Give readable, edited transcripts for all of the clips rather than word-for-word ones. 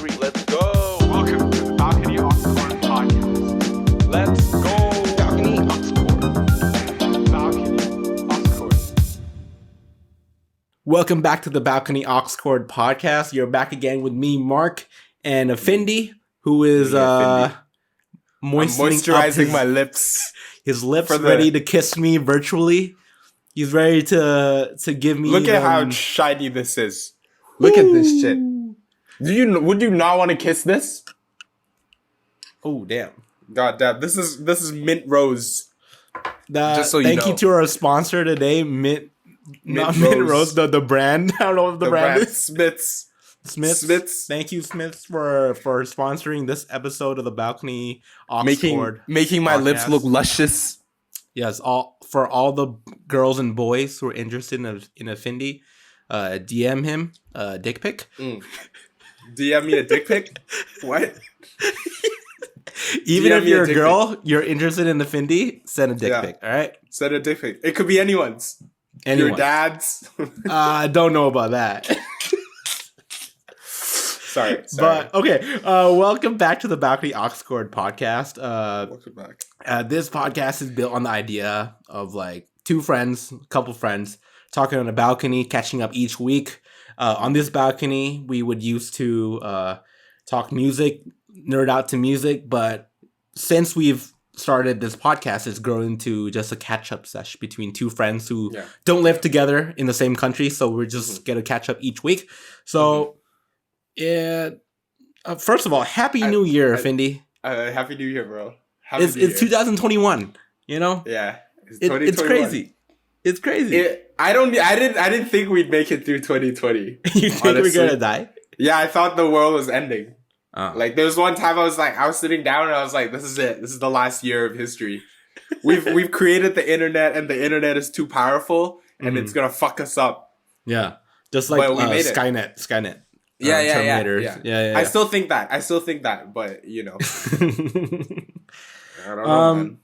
3. Let's go. Welcome to the Balcony AUX Chord podcast. Let's go. Balcony AUX Chord. Balcony AUX Chord. Welcome back to the Balcony AUX Chord podcast. You're back again with me, Mark, and Findi, who is moisturizing my lips. His lips ready to kiss me virtually. He's ready to give me. Look at how shiny this is. Look at this shit. Would you not want to kiss this? Oh damn! God damn! This is mint rose. Just so thank you to our sponsor today, Mint Rose, the brand. I don't know what the brand is. Smiths. Thank you, Smiths, for sponsoring this episode of the Balcony AUX Chord. Making my lips look luscious. Yes, for all the girls and boys who are interested in a Findi, DM him a dick pic. DM me a dick pic? What? Even if you're a girl, you're interested in the Findi, send a dick pic, all right? Send a dick pic. It could be anyone's. Your dad's. I don't know about that. Sorry. But, okay. Welcome back to the Balcony AUX Chord podcast. Welcome back. This podcast is built on the idea of like two friends, a couple friends, talking on a balcony, catching up each week. On this balcony, we would used to talk music, nerd out to music, but since we've started this podcast, it's grown into just a catch-up sesh between two friends who don't live together in the same country, so we're just gonna catch up each week. So, first of all, Happy New Year, Findi. Happy New Year, bro. It's 2021, you know? Yeah. It's crazy. It's crazy. I didn't think we'd make it through 2020. You think we're gonna die? Yeah, I thought the world was ending. Like there was one time I was sitting down and I was like, this is it. This is the last year of history. We've created the internet and the internet is too powerful and it's gonna fuck us up. Yeah. Just like Skynet. Yeah. I still think that, but you know. I don't know, man.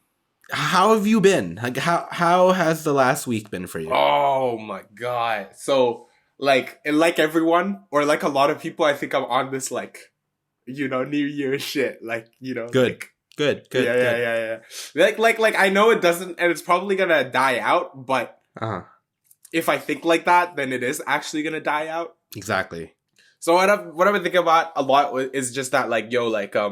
How have you been? Like, how has the last week been for you? Oh my god! So like everyone or like a lot of people, I think I'm on this like, you know, New Year shit. Like, you know, good. Yeah. Like I know it doesn't, and it's probably gonna die out. But if I think like that, then it is actually gonna die out. Exactly. So what I've been thinking about a lot is just that like, yo, like I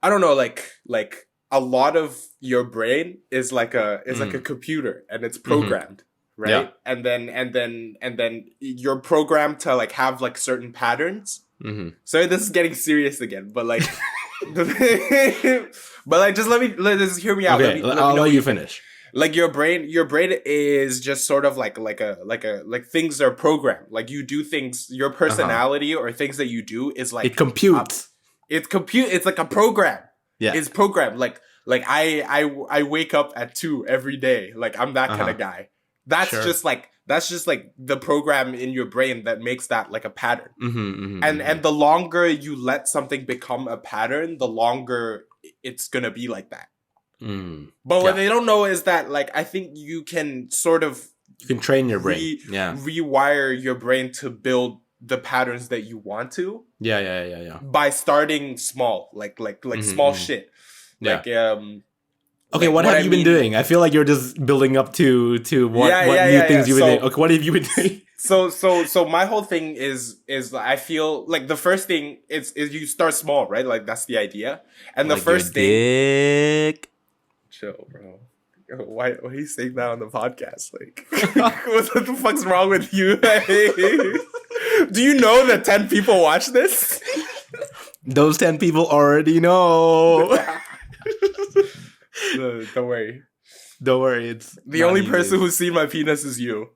don't know, like a lot of your brain is like a computer and it's programmed, right? Yeah. And then you're programmed to like have like certain patterns. So this is getting serious again, but like, but like just just hear me out. Okay, I'll let you finish. Like your brain is just sort of like things are programmed. Like you do things, your personality or things that you do is like it computes. It's like a program. Yeah, it's programmed. Like I wake up at 2 every day. Like I'm that kind of guy. That's just like the program in your brain that makes that like a pattern. And the longer you let something become a pattern, the longer it's gonna be like that. But what they don't know is that like I think you can sort of train your brain, rewire your brain to build the patterns that you want to. Yeah. By starting small, like small shit. Yeah. Like okay, what have you been doing? I feel like you're just building up to what new things you've been doing. Okay, what have you been doing? So my whole thing is I feel like the first thing is you start small, right? Like that's the idea. And the first thing. Chill, bro. Why are you saying that on the podcast? Like, what the fuck's wrong with you? Do you know that 10 people watch this? Those 10 people already know. Don't worry. It's the only person who's seen my penis is you.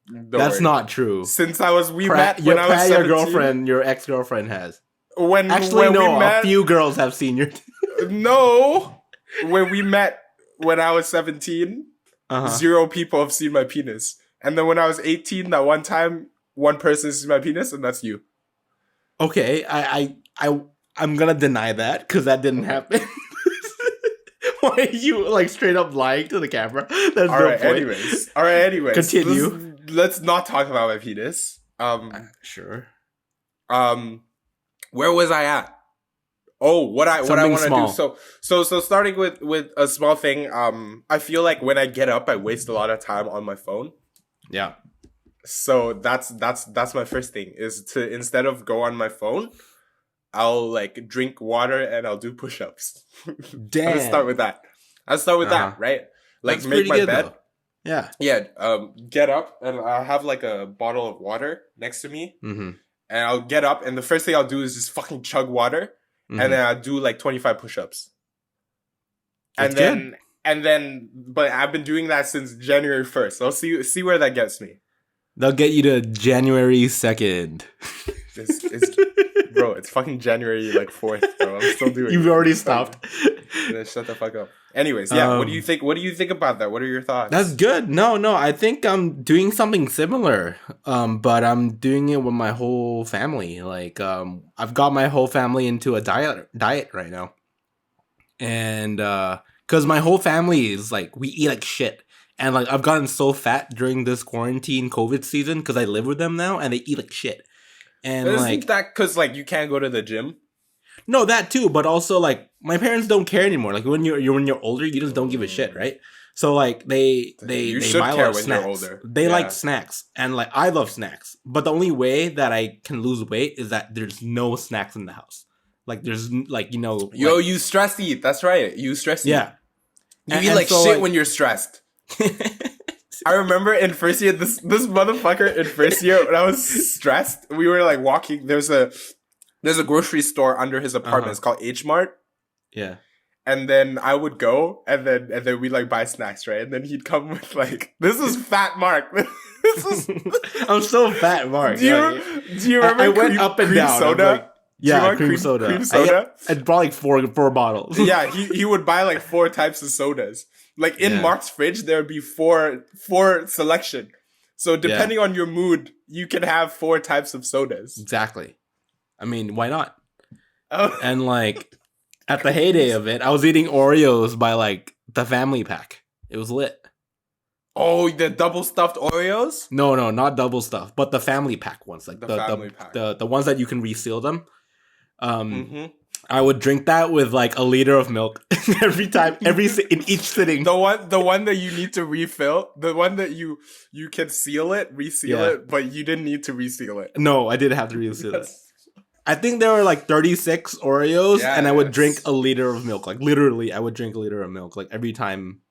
That's not true. Since we met when I was 17. Your ex-girlfriend has. When a few girls have seen your. No. When we met when I was 17, 0 people have seen my penis. And then when I was 18, that one time, one person sees my penis, and that's you. Okay, I'm gonna deny that because that didn't happen. Why are you like straight up lying to the camera? There's All right, anyways. Continue. Let's not talk about my penis. Sure. Where was I at? Oh, what I want to do. So starting with a small thing. I feel like when I get up, I waste a lot of time on my phone. Yeah. So that's my first thing is to, instead of go on my phone, I'll like drink water and I'll do push-ups. Damn. I'll start with that. Right? Like, that's make my good, bed. Though. Yeah. Yeah. Get up and I'll have like a bottle of water next to me. Mm-hmm. And I'll get up and the first thing I'll do is just fucking chug water. Mm-hmm. And then I'll do like 25 push-ups. But I've been doing that since January 1st. I'll see where that gets me. They'll get you to January 2nd. Bro, it's fucking January like 4th, bro. I'm still doing it. You've already stopped. Shut the fuck up. Anyways, yeah, what do you think? What do you think about that? What are your thoughts? That's good. No, I think I'm doing something similar. But I'm doing it with my whole family. Like, I've got my whole family into a diet right now. And because my whole family is like, we eat like shit. And like, I've gotten so fat during this quarantine COVID season because I live with them now and they eat like shit. And isn't that because like you can't go to the gym? No, that too, but also like my parents don't care anymore. Like when you're older, you just don't give a shit, right? So like they buy a lot of snacks. They like snacks, and like I love snacks. But the only way that I can lose weight is that there's no snacks in the house. Like there's like you stress eat. That's right. You stress eat. Yeah, you eat like shit when you're stressed. I remember in first year, this motherfucker in first year when I was stressed, we were like walking. There's a grocery store under his apartment. It's called H Mart. Yeah. And then I would go and then we like buy snacks, right? And then he'd come with like, this is Fat Mark. I'm so Fat Mark. Do you remember I went up and down soda? Yeah, cream soda. Cream soda. I bought like four bottles. Yeah, he would buy like 4 types of sodas. Like in Mark's fridge, there would be four selection. So depending on your mood, you can have 4 types of sodas. Exactly. I mean, why not? Oh. And like at the heyday of it, I was eating Oreos by like the family pack. It was lit. Oh, the double stuffed Oreos? No, not double stuffed, but the family pack ones, like the family pack. The ones that you can reseal them. I would drink that with like a liter of milk every time, in each sitting. The one that you need to refill, the one that you can reseal it, but you didn't need to reseal it. No, I didn't have to reseal it. I think there were like 36 Oreos, and I would drink a liter of milk. Like literally, I would drink a liter of milk. Like every time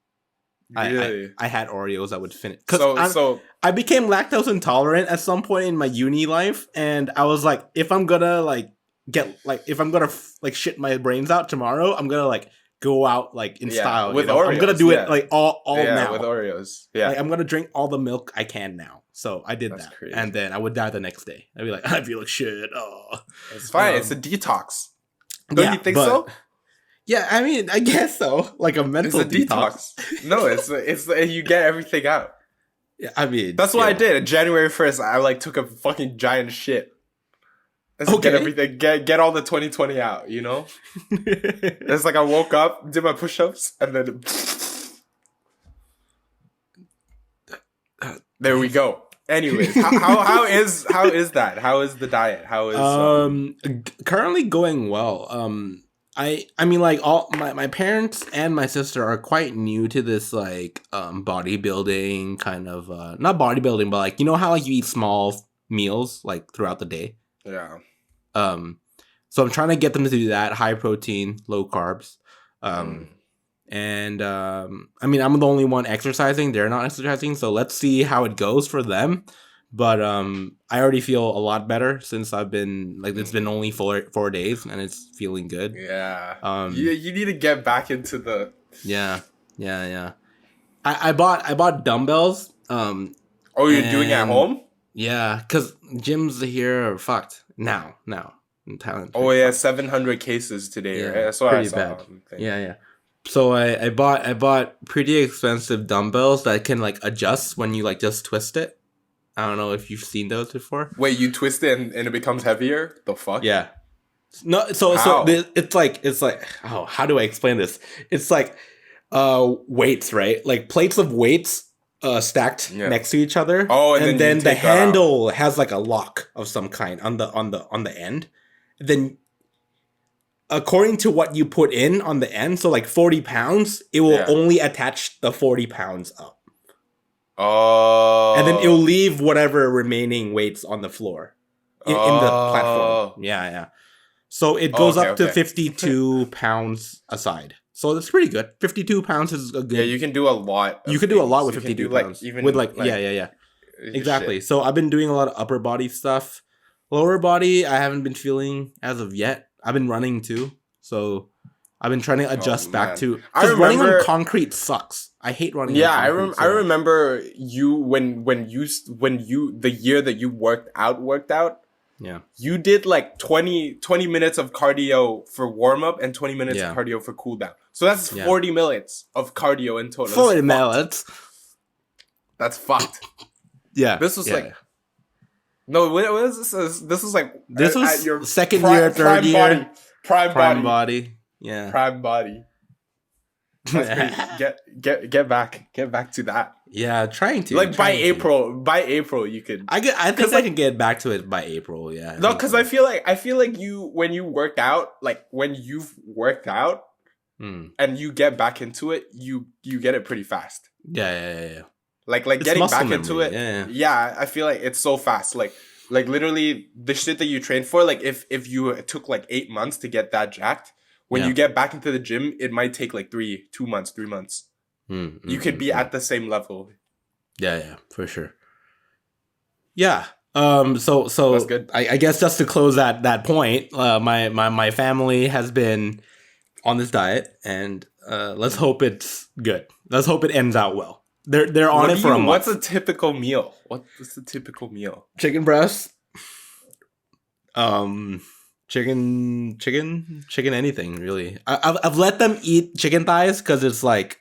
I had Oreos, I would finish. So I became lactose intolerant at some point in my uni life, and I was like, if I'm gonna like shit my brains out tomorrow, I'm gonna like go out like in style with Oreos. I'm gonna do it like all now with Oreos. Yeah, like, I'm gonna drink all the milk I can now. So I did that, crazy. And then I would die the next day. I'd be like, I feel like shit. Oh, it's fine. It's a detox. Don't you think so? Yeah, I mean, I guess so. Like a mental detox. No, it's you get everything out. Yeah, I mean, that's what I did. January 1st, I like took a fucking giant shit. Get everything, get all the 2020 out, you know? It's like I woke up, did my push-ups, and then there we go. Anyways, how is that? How is the diet? How is currently going well. I mean like all my parents and my sister are quite new to this like bodybuilding kind of not bodybuilding, but like you know how like you eat small meals like throughout the day. Yeah. So I'm trying to get them to do that, high protein, low carbs. And I mean I'm the only one exercising. They're not exercising, so let's see how it goes for them. But I already feel a lot better since I've been like it's been only 4 days and it's feeling good. Yeah. You need to get back into the Yeah. I bought dumbbells. Oh, you're doing it at home? Yeah, because gyms here are fucked now in Thailand. Oh yeah, 700 cases today, right? That's what I saw. Bad. Yeah. So I bought pretty expensive dumbbells that can like adjust when you like just twist it. I don't know if you've seen those before. Wait, you twist it and it becomes heavier? The fuck? Yeah. No, so it's like how do I explain this? It's like weights, right? Like plates of weights stacked next to each other. Oh, and then the handle has like a lock of some kind on the end. then according to what you put in on the end, so like 40 pounds, it will only attach the 40 pounds up. Oh. And then it'll leave whatever remaining weights on the floor in the platform. Yeah. So it goes up to 52 pounds aside. So that's pretty good. 52 pounds is a good... Yeah, you can do a lot. You can do a lot with 52 pounds. Even with yeah. Exactly. So I've been doing a lot of upper body stuff. Lower body, I haven't been feeling as of yet. I've been running too. So I've been trying to adjust back to... Because running on concrete sucks. I hate running on concrete. I remember you when you the year that you worked out. Yeah. You did like 20 minutes of cardio for warm up and 20 minutes of cardio for cool down. So that's 40 minutes of cardio in total. 40 minutes. That's fucked. Yeah. This was like... No, what is this? This was like... This was your second year, third year. Prime body. Yeah. Prime body. That's crazy. Get back to that. Yeah, trying to. Like by April you could. I think I can get back to it by April. Yeah. No, because I feel like you when you've worked out and you get back into it, you get it pretty fast. Yeah. Like it's getting back into it. Yeah, I feel like it's so fast. Like literally the shit that you train for. Like if you took like 8 months to get that jacked. When you get back into the gym, it might take like 3 months. You could be at the same level. Yeah, for sure. Yeah. So that's good. I guess just to close that point, my family has been on this diet, and let's hope it's good. Let's hope it ends out well. They're on it for a month. What's a typical meal? What's a typical meal? Chicken breast. Chicken, anything really. I've let them eat chicken thighs because it's like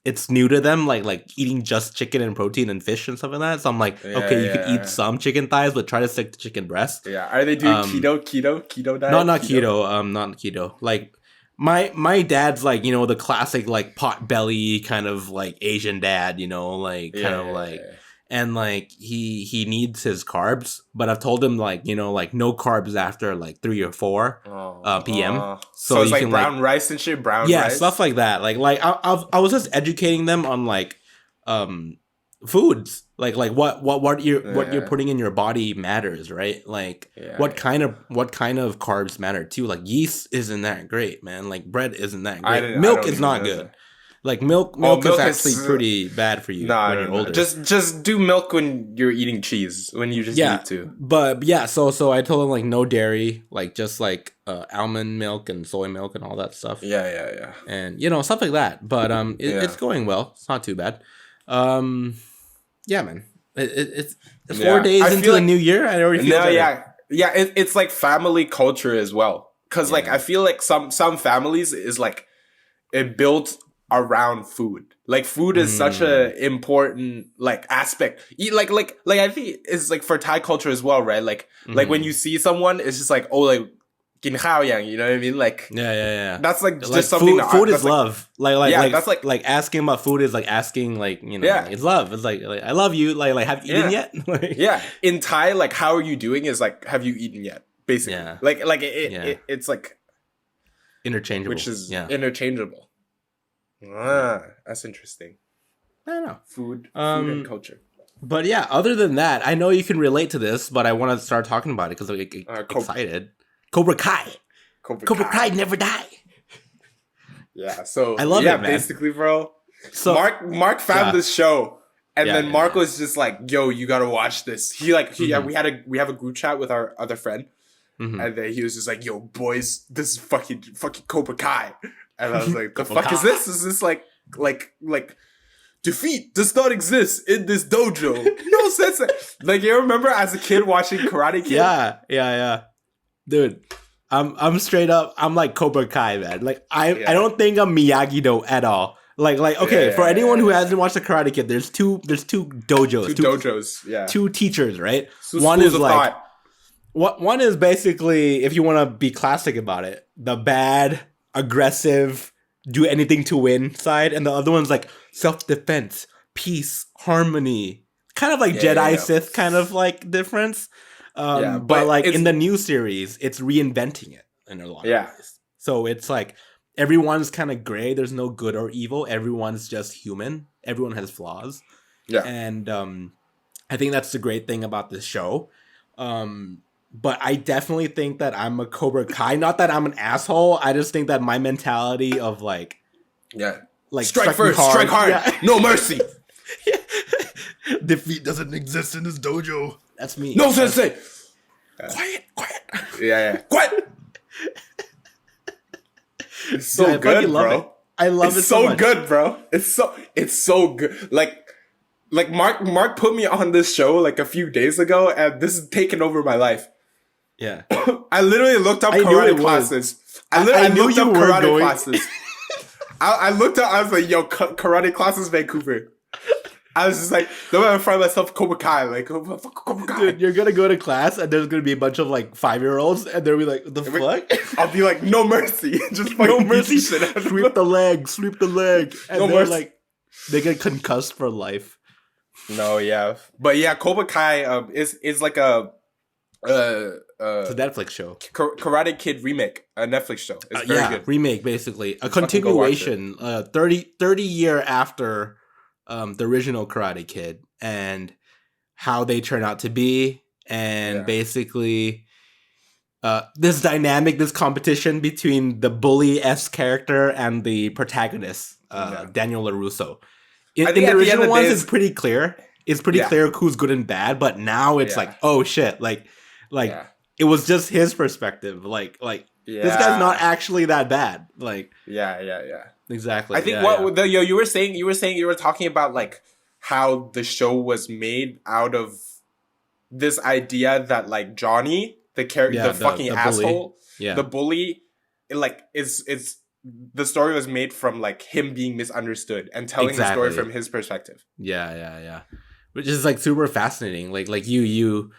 it's new to them, like eating just chicken and protein and fish and stuff like that. So I'm like, you can eat some chicken thighs, but try to stick to chicken breast. Yeah, are they doing keto diet? No, not keto. Not keto. Like my dad's like the classic like pot belly kind of like Asian dad, and like he needs his carbs, but I've told him like no carbs after like 3 or 4 p.m. So it's like brown rice and shit. Rice? Stuff like that. Like I was just educating them on like foods, like what you're putting in your body matters, right? Like what kind of carbs matter too. Like yeast isn't that great, man. Like bread isn't that great. Milk is not good. Like milk is actually pretty bad for you when you're older. Just do milk when you're eating cheese, when you just need to. But yeah, so I told him like no dairy, like just like almond milk and soy milk and all that stuff. Yeah. And stuff like that. But it's going well. It's not too bad. Yeah, man. It's 4 days into the new year. I already feel better. It's like family culture as well. Because like I feel like some families is like it built around food. Like food is such a important like aspect. Like I think it's like for Thai culture as well, right? Like when you see someone, it's just like like kin khao yang, you know what I mean? Like that's like just something. Food is love. That's like asking about food is like asking like it's love. It's like I love you. Like have you eaten yet? In Thai, like how are you doing is like have you eaten yet? Basically, it's like interchangeable, which is interchangeable. That's interesting. I don't know. Food and culture. But yeah, other than that, I know you can relate to this, but I want to start talking about it because I get excited. Cobra Kai. Cobra Kai never die. Yeah, so I love it, man. Basically, bro. So Mark found this show, and then Mark was just like, "Yo, you gotta watch this." We have a group chat with our other friend, and then he was just like, "Yo, boys, this is fucking Cobra Kai." And I was like, the fuck is this? Is this like defeat does not exist in this dojo? No sense. Like you remember as a kid watching Karate Kid? Yeah. Dude, I'm straight up. I'm like Cobra Kai, man. Like I don't think I'm Miyagi-Do at all. Like okay, for anyone who hasn't watched the Karate Kid, there's two dojos. Two dojos, yeah. Two teachers, right? One is like one is basically, if you want to be classic about it, the bad, aggressive, do anything to win side, and the other one's like self-defense, peace, harmony, kind of like Jedi Sith kind of like difference. But like in the new series, it's reinventing it in a lot of ways. So it's like everyone's kind of gray. There's no good or evil. Everyone's just human. Everyone has flaws. Yeah. And I think that's the great thing about this show. But I definitely think that I'm a Cobra Kai. Not that I'm an asshole. I just think that my mentality of like strike first, strike hard, no mercy. Defeat doesn't exist in this dojo. That's me. No sensei. Quiet. Yeah. Quiet. It's so good, bro. I love it so much. Good, bro. It's so good. Like Mark put me on this show like a few days ago, and this is taking over my life. Yeah. I literally looked up karate classes. I looked up karate classes. I looked up, I was like, yo, karate classes Vancouver. I was just like, I'm gonna find myself Cobra Kai, like Cobra Kai. Dude, you're gonna go to class and there's gonna be a bunch of like 5-year-olds and they'll be like, what the fuck? I'll be like, no mercy. Just no mercy. Sweep the leg. And no they're mercy. like, they get concussed for life. No, yeah. But yeah, Cobra Kai is like a it's a Netflix show. Karate Kid remake, a Netflix show. It's very good. Remake, basically. A continuation, 30 year after the original Karate Kid, and how they turn out to be, and basically this dynamic, this competition between the bully-esque character and the protagonist, Daniel LaRusso. In the original ones, it's pretty clear. It's pretty clear who's good and bad, but now it's like, oh shit, like it was just his perspective. Like this guy's not actually that bad. Like exactly. I think you were talking about like how the show was made out of this idea that like Johnny, the character, the fucking asshole, the bully, it's the story was made from like him being misunderstood and telling the story from his perspective. Yeah. Which is like super fascinating. Like you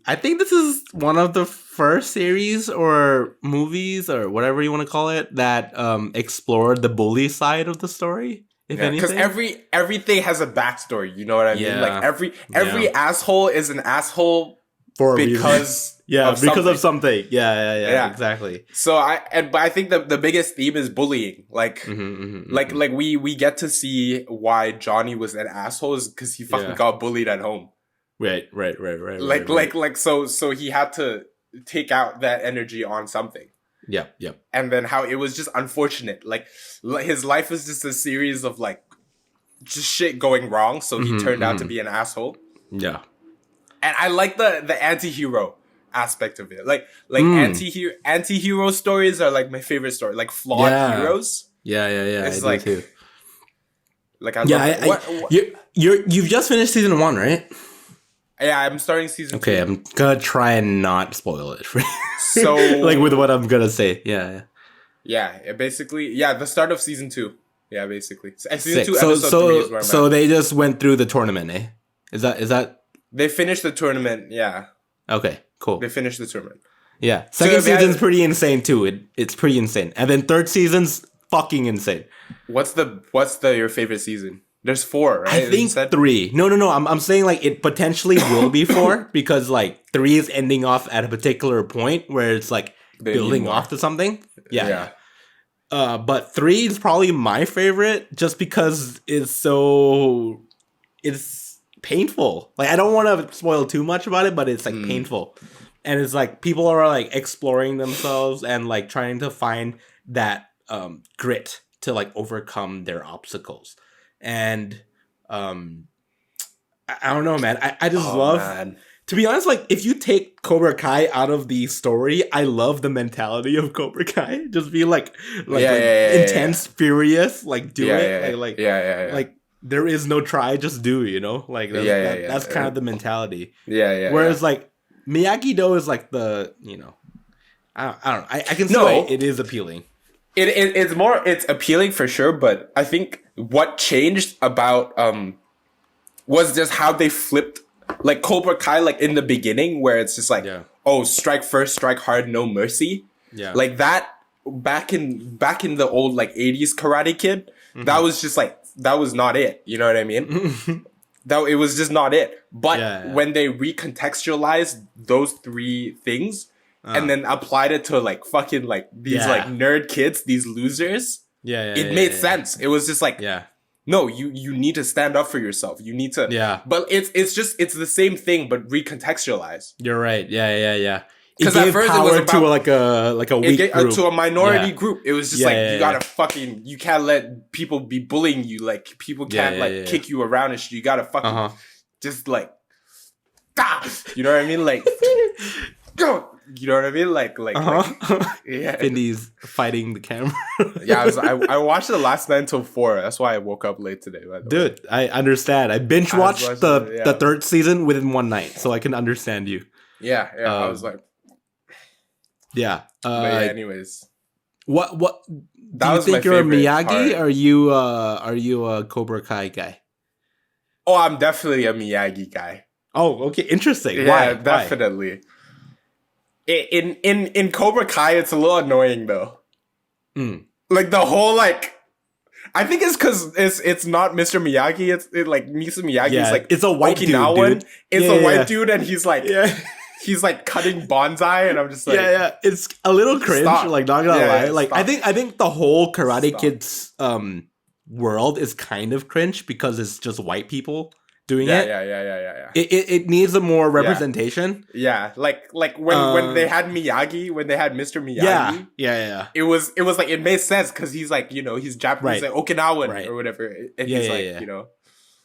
I think this is one of the first series or movies or whatever you want to call it that explored the bully side of the story. If anything, because everything has a backstory. You know what I mean? Like every asshole is an asshole because of something. Yeah, exactly. So but I think the biggest theme is bullying. Like like we get to see why Johnny was an asshole is because he fucking got bullied at home. Right. So he had to take out that energy on something. Yep. And then how it was just unfortunate. Like his life was just a series of like just shit going wrong. So he turned out to be an asshole. Yeah. And I like the anti-hero aspect of it. Like anti-hero stories are like my favorite story. Like flawed heroes. Yeah. It's I do too. Like I love you've just finished season 1, right? Yeah, I'm starting season 2. Okay, I'm gonna try and not spoil it for you. So like with what I'm gonna say. Yeah. Basically, the start of season 2. Yeah, basically. Season 2 so, episode 3 is where I'm at. So they just went through the tournament, eh? Is that They finished the tournament, yeah. Okay, cool. They finished the tournament. Yeah. Second season's pretty insane too. It's pretty insane. And then third season's fucking insane. What's your favorite season? There's 4, right? I think 3. No. I'm saying like it potentially will be 4 because like 3 is ending off at a particular point where it's like building off to something. Yeah. But 3 is probably my favorite just because it's painful. Like I don't want to spoil too much about it, but it's like painful. And it's like people are like exploring themselves and like trying to find that grit to like overcome their obstacles. And I don't know, man. I just love, to be honest, like if you take Cobra Kai out of the story, I love the mentality of Cobra Kai. Just be like intense, furious, like do it. Like there is no try, just do, you know? Like that's kind of the mentality. Whereas like Miyagi-Do is like the, you know, I don't know. I can say it is appealing. It's appealing for sure, but I think what changed about was just how they flipped like Cobra Kai, like in the beginning where it's just like strike first, strike hard, no mercy. Yeah. Like that back in the old like 80s Karate Kid, that was just like that was not it. You know what I mean? that it was just not it. But Yeah. when they recontextualized those three things and then applied it to like fucking like these like nerd kids, these losers, it made sense. It was just like, no, you need to stand up for yourself. You need to, but it's the same thing but recontextualized. You're right. Yeah. Because at first it was about to like a weak group. To a minority group. It was just you gotta fucking, you can't let people be bullying you. Like people can't kick you around and shit. You gotta fucking just like, you know what I mean? Like, go. You know what I mean? Like Findi's fighting the camera. I watched it last night until 4. That's why I woke up late today. Dude, I understand. I binge watched the third season within one night, so I can understand you. I was like, anyways, what that do you was my think you're a favorite Miyagi? part. Are you a Cobra Kai guy? Oh, I'm definitely a Miyagi guy. Oh, okay, interesting. Yeah, Why? definitely. In Cobra Kai, it's a little annoying though. Like the whole like, I think it's because it's not Mr. Miyagi. It's like Mr. Miyagi. Yeah, is like it's a white Okinawan. dude. It's a white dude, and he's like he's like cutting bonsai, and I'm just like It's a little cringe. Stop. Like not gonna lie. Like stop. I think the whole Karate Kids world is kind of cringe because it's just white people doing it. Yeah. It needs a more representation. Yeah, like when they had Miyagi, when they had Mr. Miyagi. Yeah. It was like it made sense because he's like, you know, he's Japanese, like Okinawan or whatever, and he's like, you know.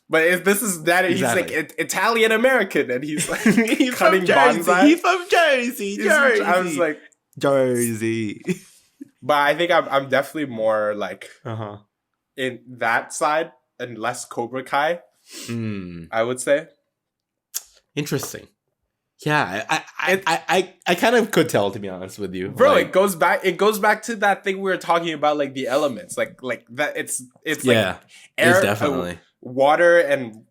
But if this is that, he's like Italian American, and he's like he's cutting bonsai. He's from Jersey. I was like Jersey. But I think I'm definitely more like in that side and less Cobra Kai. I would say. Interesting. Yeah, I kind of could tell, to be honest with you, bro. Like, it goes back to that thing we were talking about, like the elements, like that. It's like air, it's definitely water and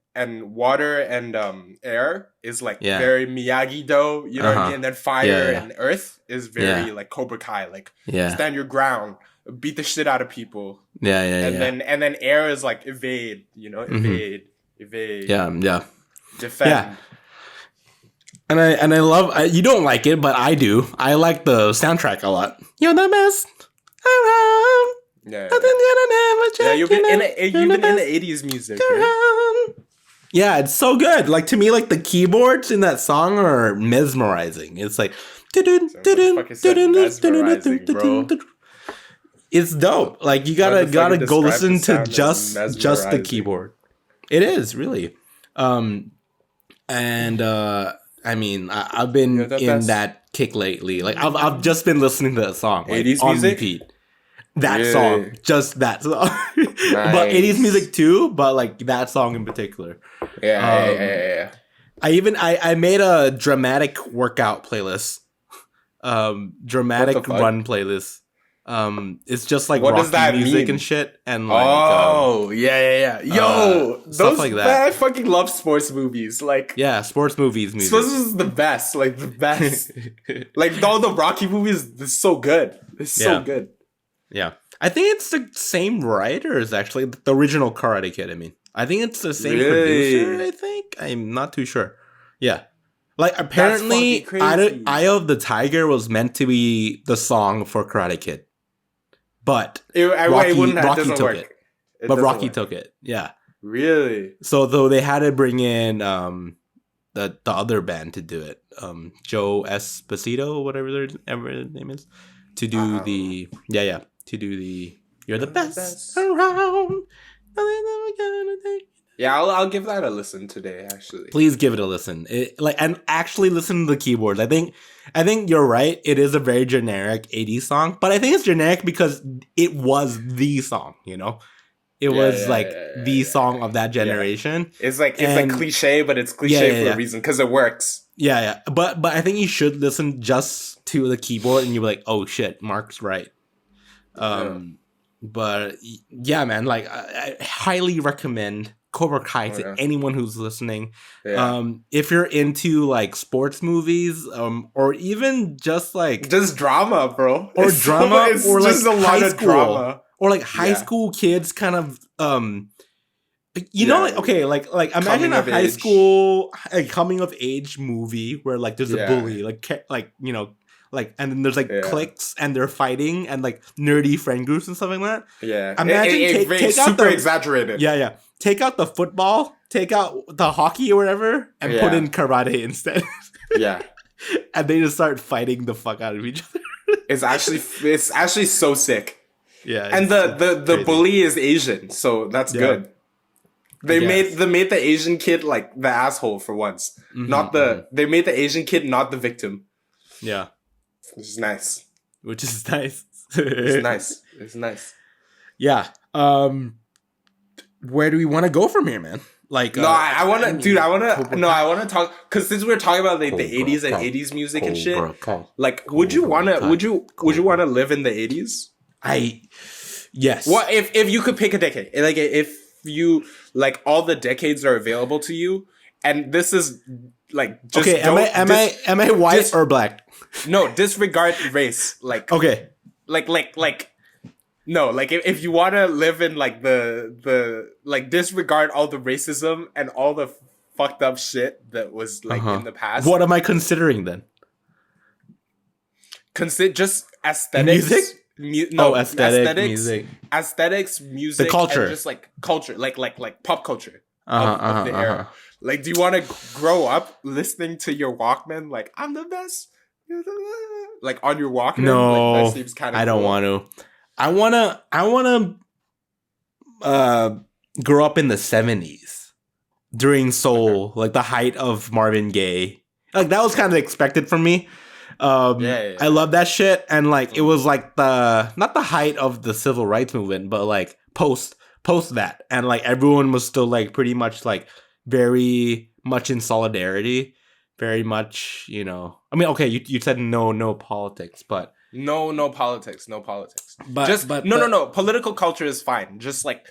air is like very Miyagi-Do, you know what I mean? And then fire and earth is very like Cobra Kai, like stand your ground, beat the shit out of people. And then air is like evade, you know, evade. Defend. And I love, you don't like it, but I do. I like the soundtrack a lot. You're the best around. You've been in the 80s music, right? Yeah, it's so good. Like, to me, like the keyboards in that song are mesmerizing. It's like it's dope. Like, you gotta go listen to just the keyboard. It is really. I mean, I've been in that kick lately. Like, I've just been listening to that song, like, 80s on music? repeat. That song, just that song. But 80s music too, but like that song in particular. Yeah. I made a dramatic workout playlist. Dramatic run playlist. It's just like what Rocky does that music mean? And shit, and like yo, stuff like that. Man, I fucking love sports movies. Like, sports movies. Music. Sports is the best. Like the best. Like all the Rocky movies, it's so good. It's so good. Yeah, I think it's the same writers actually. The original Karate Kid. I mean, I think it's the same producer. I think I'm not too sure. Yeah. Like, apparently, Eye of the Tiger was meant to be the song for Karate Kid. But Rocky took it. But Rocky took it. Yeah. Really? So, though, they had to bring in the other band to do it. Joe Espicito, whatever their name is. To do the... Yeah. To do the... You're the best around. Yeah, I'll give that a listen today. Actually, please give it a listen. And actually listen to the keyboards. I think you're right. It is a very generic 80s song, but I think it's generic because it was the song. You know, it was the song of that generation. Yeah. It's like cliche, but it's cliche for a reason because it works. Yeah. But I think you should listen just to the keyboard, and you'll be like, oh shit, Mark's right. But yeah, man, like I highly recommend Cobra Kai to anyone who's listening. If you're into like sports movies, or even just drama, bro, or it's or just like a lot of drama, or like high school kids kind of You know, like, okay, like imagine Coming a of high age. school coming of age movie where like there's a Yeah. bully, like you know, like, and then there's like Yeah. cliques and they're fighting and like nerdy friend groups and stuff like that. Yeah. Imagine take out super the exaggerated. yeah, take out the football, take out the hockey or whatever, and put Yeah. in karate instead. Yeah. And they just start fighting the fuck out of each other. It's actually so sick. Yeah, And it's the crazy. bully is Asian, so that's Yeah. good. They guess. made the Asian kid like the asshole for once. They made the Asian kid not the victim. Yeah, Which is nice. which is nice. It's nice. It's nice. Yeah. Where do we want to go from here, man? Like, No, I want to, dude. I want Cobra to. No, Kai. I want to talk because since we're talking about like the Cobra 80s and Kai. 80s music and shit. Cobra Kai. Like, would you Cobra wanna? Kai. Would you want to live in the 80s? Yes. What if you could pick a decade? Like, if you like all the decades are available to you, and this is like just Okay, am I white dis- or black? no disregard race. Like, Okay. like. No, like if you want to live in like the like disregard all the racism and all the fucked up shit that was like in the past. What am I considering then? Consider just aesthetics. Music? No, Aesthetic, music. Aesthetics, music, The culture. and just like culture, like pop culture Uh-huh, of the uh-huh, era. uh-huh. Like, do you want to grow up listening to your Walkman? Like, I'm the best. You're the best. Like on your Walkman. No, like, that seems kind of. I don't want to. I wanna grow up in the 70s during soul, like the height of Marvin Gaye. Like that was kind of expected from me. Yeah. I love that shit, and like it was like not the height of the civil rights movement, but like post that, and like everyone was still like pretty much like very much in solidarity, very much, you know. I mean, okay, you said no politics, but No politics. But Just but no. Political culture is fine. Just like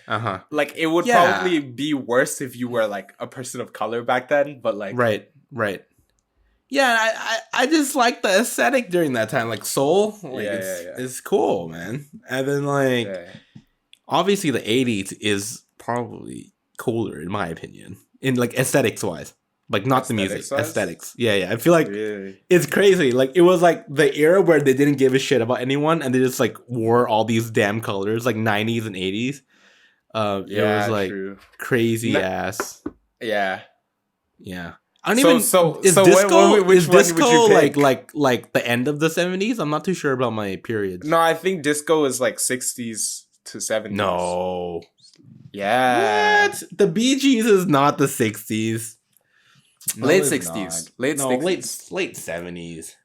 like it would Yeah. probably be worse if you were like a person of color back then. But like Right. Yeah, I just like the aesthetic during that time, like soul. Like it's cool, man. And then like obviously the 80s is probably cooler in my opinion, in like aesthetics wise. Like not the music, Aesthetics-wise? aesthetics. Yeah. I feel like really? it's crazy. Like it was like the era where they didn't give a shit about anyone and they just like wore all these damn colors, like 90s and 80s. It was like true. crazy ass. Yeah. Yeah. I don't So- even. so- is so disco? which Is one would disco you pick? like the end of the 70s? I'm not too sure about my periods. No, I think disco is like 60s to 70s. No. Yeah. What? The Bee Gees is not the 60s. No, Late it's 60s. not. Late no, 60s. late 70s.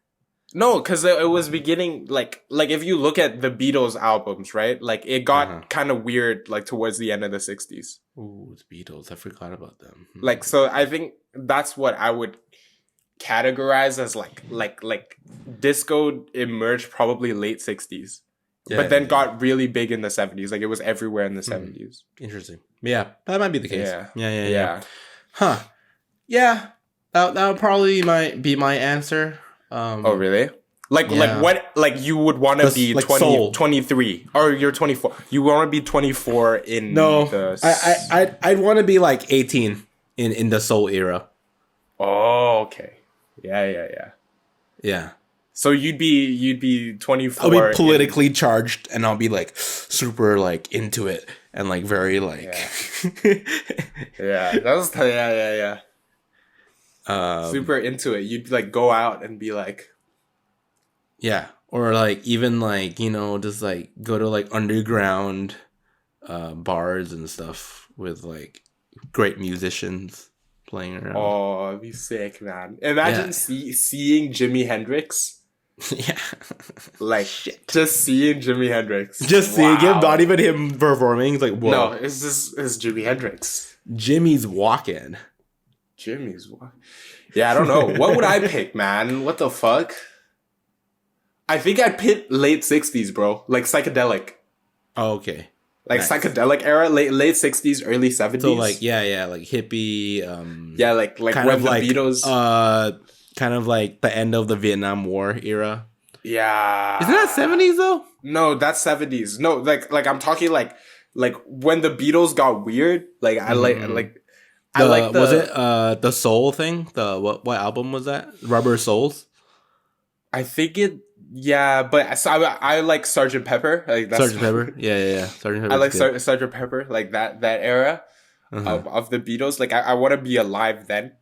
No, because it was beginning like if you look at the Beatles albums, right? Like it got kind of weird like towards the end of the 60s. Ooh, it's Beatles. I forgot about them. Like so I think that's what I would categorize as like disco emerged probably late 60s. but then got really big in the 70s. Like it was everywhere in the 70s. Interesting. Yeah, that might be the case. Yeah. Huh. Yeah. That would probably be my answer. Oh, really? Like Yeah. what? Like you would want to be like 20, soul. 23 or you're 24. You want to be 24 in No, the I'd want to be like 18 in the soul era. Oh, okay. Yeah. Yeah. So you'd be 24. I'll be politically charged and I'll be like super like into it and like very like Yeah. That's yeah. Super into it. You'd like go out and be like yeah, or like even like, you know, just like go to like underground bars and stuff with like great musicians playing around. oh, it'd be sick, man. Imagine seeing Jimi Hendrix. Yeah. Like just seeing Jimi Hendrix. Just seeing him, not even him performing. It's like, whoa. No, it's Jimi Hendrix. Jimmy's walking. Jimmy's what? Yeah, I don't know. What would I pick, man? What the fuck? I think I'd pick late 60s, bro. Like psychedelic. Oh, okay. Like Nice. psychedelic era, late 60s, early 70s. So like like hippie yeah, like kind when of the like Beatles. kind of like the end of the Vietnam War era. Yeah. Isn't that 70s though? No, that's 70s. No, like I'm talking like like when the Beatles got weird. Like I like the was it the Soul thing? The what album was that? Rubber Souls. I think it. Yeah, but so I like Sergeant Pepper. Like that's Sergeant Pepper. Yeah. Sergeant Pepper. I like Sergeant Pepper. Like that era of the Beatles. Like I want to be alive then.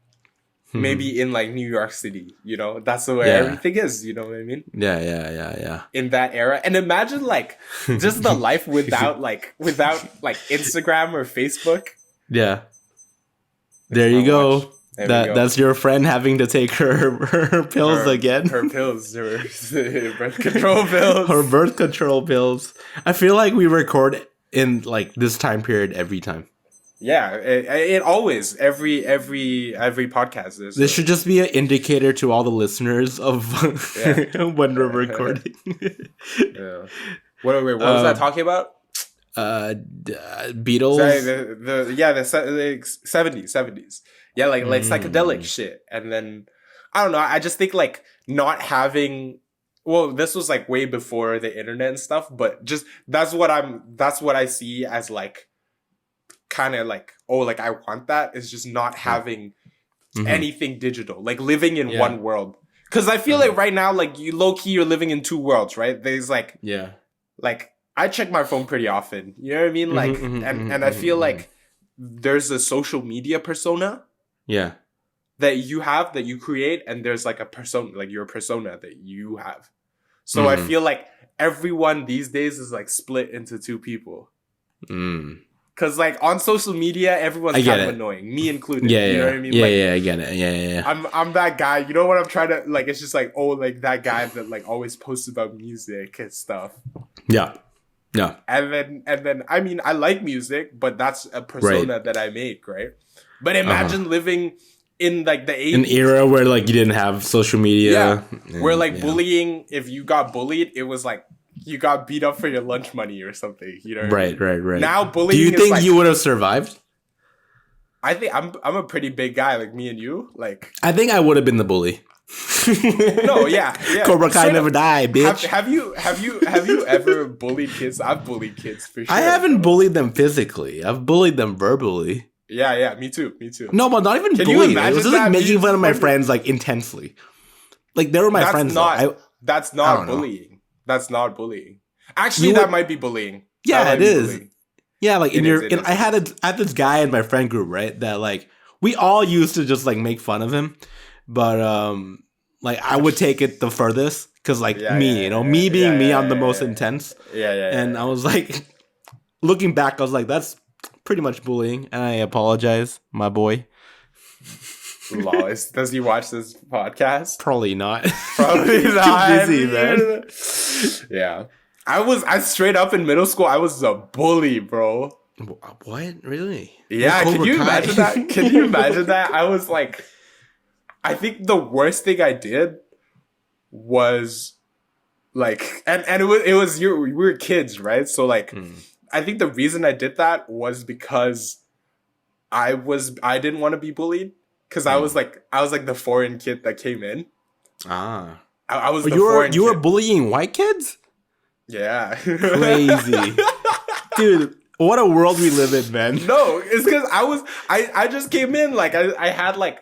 Maybe in like New York City, you know, that's the way everything is, you know what I mean? Yeah. In that era. And imagine like just the life without Instagram or Facebook. Yeah. There you go. That's your friend having to take her pills again. Her pills, her birth control pills. Her birth control pills. I feel like we record in like this time period every time. Yeah, it always every podcast is. This should just be an indicator to all the listeners of when we're recording. Yeah. What was I talking about? Beatles. Sorry, the 70s. Yeah, like psychedelic shit. And then I don't know. I just think like not having. Well, this was like way before the internet and stuff, but just that's what I see as like. Kind of like, oh, like I want that is just not having anything digital, like living in one world. Because I feel like right now, like you low key, you're living in two worlds, right? There's like, like I check my phone pretty often. You know what I mean? Like, and I feel like there's a social media persona, that you have that you create, and there's like a persona, like your persona that you have. So I feel like everyone these days is like split into two people. Cause like on social media, everyone's kind of annoying, me included. You know what I mean? I get it. Yeah. I'm that guy. You know what I'm trying to like? It's just like, oh, like that guy that like always posts about music and stuff. Yeah. And then I mean, I like music, but that's a persona that I make, right? But imagine living in like the 80s. An era where like you didn't have social media. Where like bullying, if you got bullied, it was like. You got beat up for your lunch money or something, you know? Right. Now bullying. Do you think like, you would have survived? I think I'm a pretty big guy, like me and you. Like I think I would have been the bully. No, yeah. Cobra Kai never die, bitch. Have you ever bullied kids? I've bullied kids for sure. I haven't bullied them physically. I've bullied them verbally. Yeah, me too. No, but not even bullying. It was just like making fun of my friends like intensely. Like they were my friends. That's not bullying. That's not bullying. Actually, that might be bullying. Yeah, it is. Bullying. Yeah, like I had this guy in my friend group, right? That like we all used to just like make fun of him, but like I would take it the furthest because like me being me, I'm the most intense. And I was like, looking back, I was like, that's pretty much bullying, and I apologize, my boy. Does he watch this podcast? Probably not. Probably not. Too busy, man. Yeah. I straight up in middle school, I was a bully, bro. What? Really? Yeah, can you imagine that? Can you imagine that? I was like, I think the worst thing I did was like, and it was we were kids, right? So like, I think the reason I did that was because I didn't want to be bullied. Cause I was like the foreign kid that came in. I was. You were bullying white kids? Yeah. Crazy, dude. What a world we live in, man. No, it's because I just came in like I had like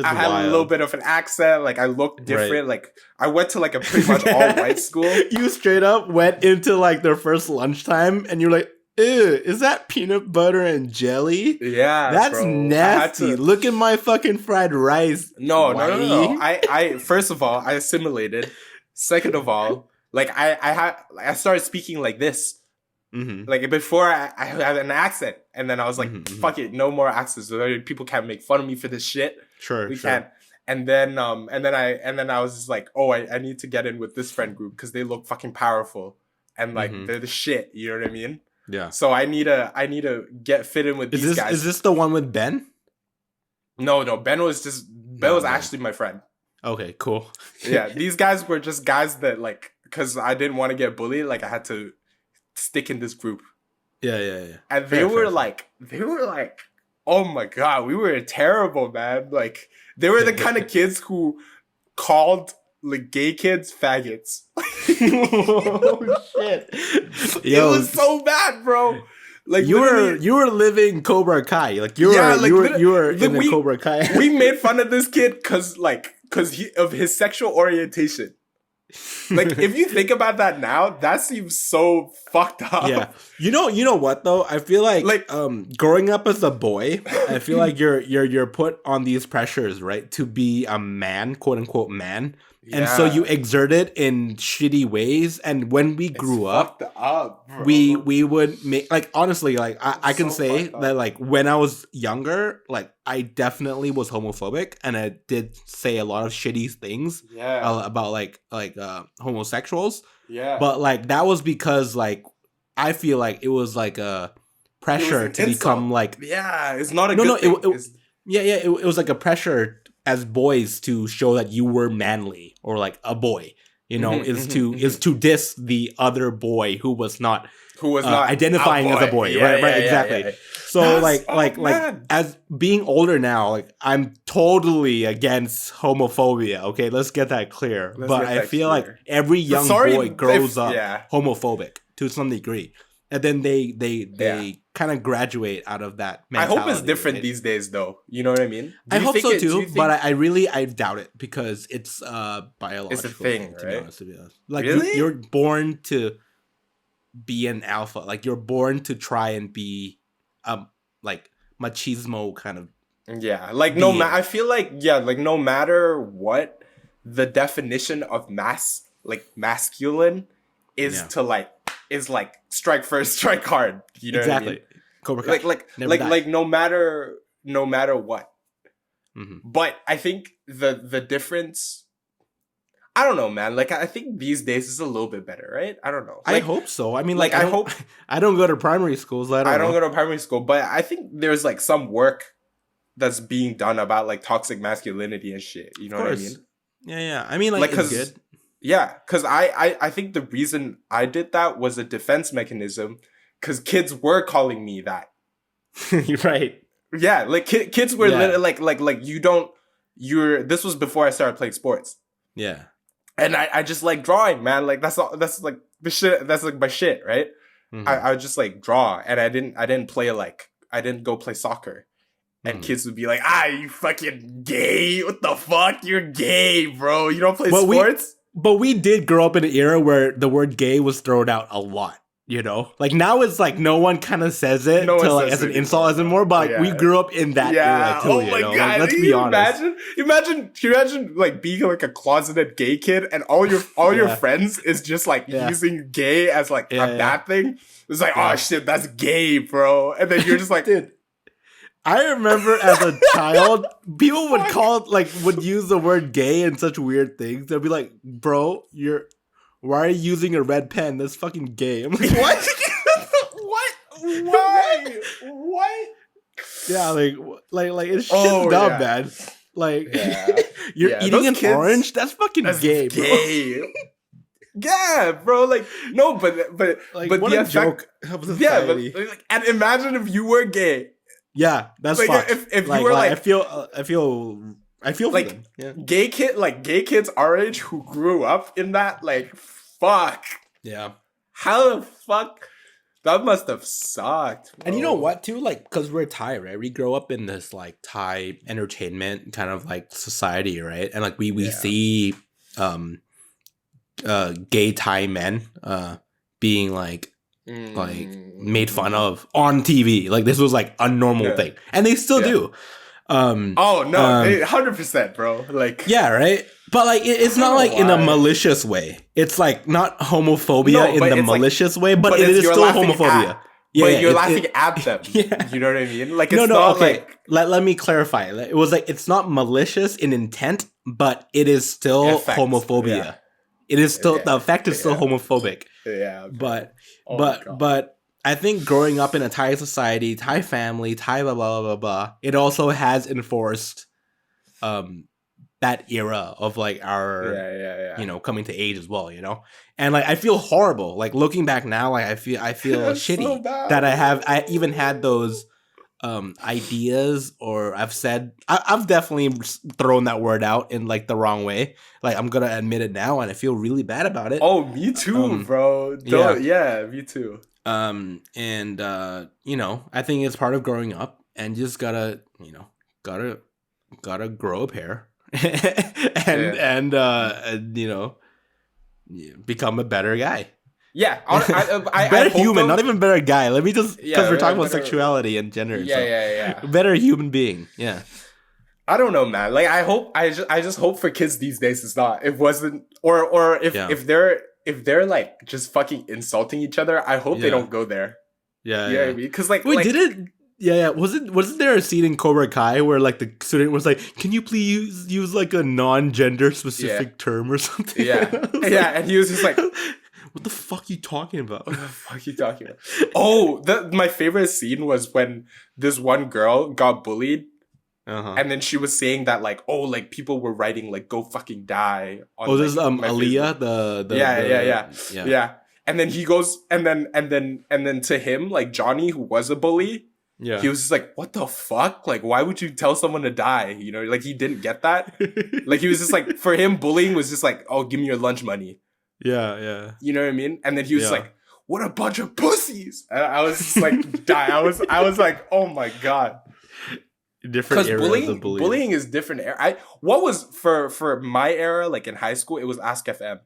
I had a little bit of an accent. Like I looked different. Like I went to like a pretty much all white school. You straight up went into like their first lunchtime, and you're like, ew, is that peanut butter and jelly? Yeah, that's nasty. Look at my fucking fried rice. No. I first of all, I assimilated. Second of all, like I started speaking like this. Like before, I had an accent, and then I was like, "Fuck it, no more accents. People can't make fun of me for this shit. We can't." And then I was just like, "Oh, I need to get in with this friend group because they look fucking powerful and like they're the shit." You know what I mean? Yeah. So I need to get fit in with these guys. Is this the one with Ben? No. Ben was actually my friend. Okay, cool. Yeah, these guys were just guys that like, because I didn't want to get bullied, like I had to stick in this group. Yeah. And they were like, oh my god, we were terrible, man. Like they were the kind of kids who called like gay kids faggots. Oh shit. It was so bad, bro. Like you were living Cobra Kai. Like you were in the Cobra Kai. We made fun of this kid because of his sexual orientation. Like, if you think about that now, that seems so fucked up. Yeah. You know what though? I feel like growing up as a boy, I feel like you're put on these pressures, right? To be a man, quote unquote man. And so you exert it in shitty ways. And when we grew up, we would make, like, honestly, like I can say that, like, when I was younger, like, I definitely was homophobic, and I did say a lot of shitty things about like homosexuals. Yeah. But like that was because, like, I feel like it was like a pressure to become like, it's not a good thing. It was like a pressure as boys to show that you were manly or like a boy, you know, is to diss the other boy who was not identifying as a boy, right? Exactly. Yeah. So like as being older now, like I'm totally against homophobia. Okay, let's get that clear. But I feel like every young boy grows up homophobic to some degree. And then they kind of graduate out of that mentality. I hope it's different these days, though. You know what I mean? I hope so too, but I doubt it because it's biological. It's a thing, to right? be honest, to be honest. Like really? You're born to be an alpha. Like you're born to try and be like machismo kind of. Yeah, like I feel like like no matter what the definition of masculine is is like strike first, strike hard. You know what I mean? Cobra Kai. Like no matter what. Mm-hmm. But I think the difference, I don't know, man. Like I think these days is a little bit better, right? I don't know. Like, I hope so. I mean, like I hope I don't go to primary schools. So I don't go to primary school, but I think there's like some work that's being done about like toxic masculinity and shit. You know what I mean? Yeah. I mean, like it's good. Yeah, because I think the reason I did that was a defense mechanism, because kids were calling me that. You're right. Yeah, like kids were like this was before I started playing sports. Yeah. And I just like drawing, man. Like that's like the shit. That's like my shit, right? Mm-hmm. I would just like draw, and I didn't go play soccer. And kids would be like, you fucking gay. What the fuck? You're gay, bro. You don't play sports? But we did grow up in an era where the word gay was thrown out a lot, you know? Like, now it's like no one kind of says it as an insult anymore, but like, we grew up in that era too, oh my God. Like, let's be honest. Imagine like being like a closeted gay kid and all your friends is just like using gay as like a bad thing. It's like, oh shit, that's gay, bro. And then you're just like, dude. I remember as a child, people would use the word gay in such weird things. They'll be like, bro, why are you using a red pen? That's fucking gay. I'm like, what? What? Why? What? Yeah, like it's shit's dumb, man. Like, you're eating an orange? That's fucking gay, bro. Gay. Yeah, bro. Like, no, but what a joke of society. Yeah, but and imagine if you were gay. Yeah, that's like fucked. If you were like, I feel like for them. Yeah. gay kids our age who grew up in that, like, fuck. Yeah. How the fuck? That must have sucked, bro. And you know what, too? Like, because we're Thai, right? We grow up in this, like, Thai entertainment kind of, like, society, right? And, like, we see gay Thai men being, like made fun of on TV. Like, this was, like, a normal thing. And they still do. 100%, bro. Like, yeah, right? But, like, it's not, like, in a malicious way. It's, like, not homophobia in the malicious way, but it is still homophobia. But you're laughing at them. Yeah. You know what I mean? Like, it's not like... Let me clarify. It was, like, it's not malicious in intent, but it is still homophobia. Yeah. It is still... the effect is still homophobic. Yeah. Okay. But I think growing up in a Thai society, Thai family, Thai blah, blah, blah, blah, it also has enforced that era of, like, our, you know, coming to age as well, you know? And, like, I feel horrible. Like, looking back now, like, I feel shitty so that I even had those ideas, or I've definitely thrown that word out in like the wrong way. Like I'm gonna admit it now, and I feel really bad about it. Oh, me too, bro. Yeah, me too. And you know, I think it's part of growing up, and you just gotta grow a pair, and you know, become a better guy. Yeah, better human, not even better guy. Let me just, because we're talking about sexuality and gender. Yeah. Better human being. Yeah. I don't know, man. Like I just hope for kids these days it's not. It wasn't, or if they're like just fucking insulting each other, I hope they don't go there. Yeah. You know what I mean? Because like, wait, did it? Yeah. Wasn't there a scene in Cobra Kai where like the student was like, "Can you please use like a non-gender specific term or something?" Yeah. And he was just like, what the fuck are you talking about? Oh, my favorite scene was when this one girl got bullied. And then she was saying that like, oh, like people were writing like "go fucking die" on, this is Aaliyah, Facebook. Yeah. And then he goes, and then to him, like Johnny, who was a bully, he was just like, what the fuck? Like, why would you tell someone to die? You know, like he didn't get that. Like he was just like, for him, bullying was just like, oh, give me your lunch money. Yeah. You know what I mean? And then he was like, what a bunch of pussies. And I was just like, die. I was like, oh my God. Different eras of bullying is different. What was for my era, like in high school, it was Ask FM.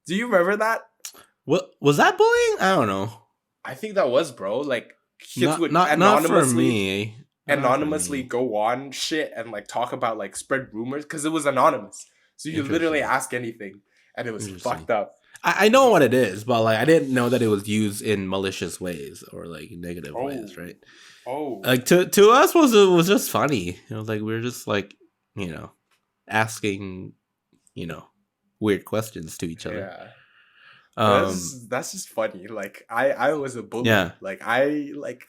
Do you remember that? What was that bullying? I don't know. I think that was, bro. Like kids would anonymously go on shit and like talk about like spread rumors because it was anonymous. So you could literally ask anything, and it was fucked up. I know what it is, but like I didn't know that it was used in malicious ways or like negative ways, right? Oh, like to us was just funny. It was like we were just like, you know, asking, you know, weird questions to each other. Yeah. That's just funny. Like I was a bully. Yeah. Like I like.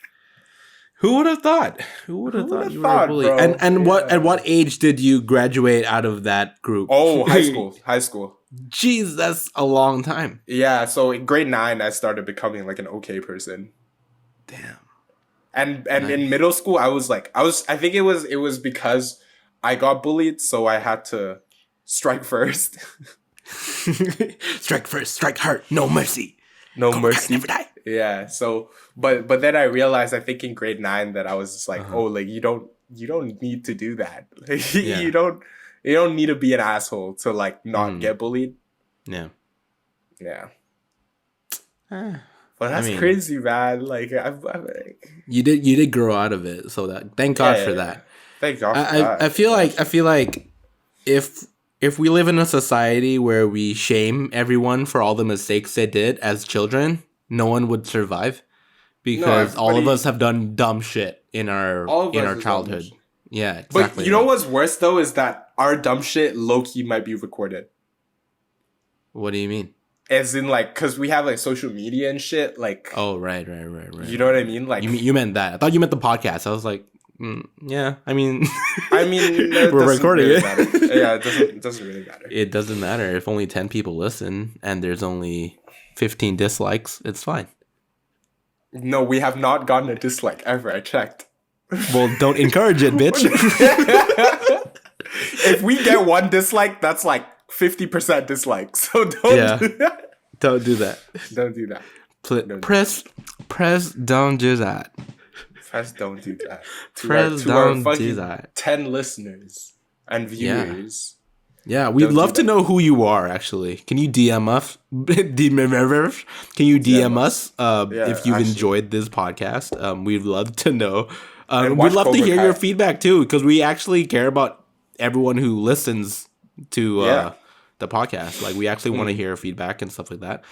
Who would have thought? Who would have thought you were a bully? Bro? And at what age did you graduate out of that group? Oh, high school. Jeez, that's a long time. Yeah. So in grade 9, I started becoming like an okay person. Damn. And nice. In middle school, I think it was because I got bullied, so I had to strike first. Strike first, strike hard, no mercy. No Cobra mercy. Kai, never die. Yeah. So, but then I realized, I think in grade 9, that I was just like, oh, like you don't need to do that. Like, you don't need to be an asshole to like not get bullied. Yeah. Yeah. But that's crazy, man. Like, I'm like, you did grow out of it, so that thank God for that. Thank God. For that. I feel like if we live in a society where we shame everyone for all the mistakes they did as children, no one would survive, because all of us have done dumb shit in our childhood. Yeah, exactly. But you know what's worse though is that our dumb shit low key might be recorded. What do you mean? As in, like, because we have like social media and shit. Like, oh right. You know what I mean? Like, you meant that. I thought you meant the podcast. I was like, yeah. I mean, we're recording it. Yeah, it doesn't really matter. It doesn't matter if only 10 people listen and there's only 15 dislikes. It's fine. No, we have not gotten a dislike ever. I checked. Well, don't encourage it, bitch. If we get one dislike, that's like 50% dislike. So don't do that. Don't do that. Don't do that. Press don't do that. Press don't do that. To our do that. 10 listeners and viewers. Yeah, we'd love to know who you are, actually. Can you DM us? Can you DM us if you've enjoyed this podcast? We'd love to know. We'd love to hear your feedback, too, because we actually care about everyone who listens to the podcast. Like, we actually want to hear feedback and stuff like that.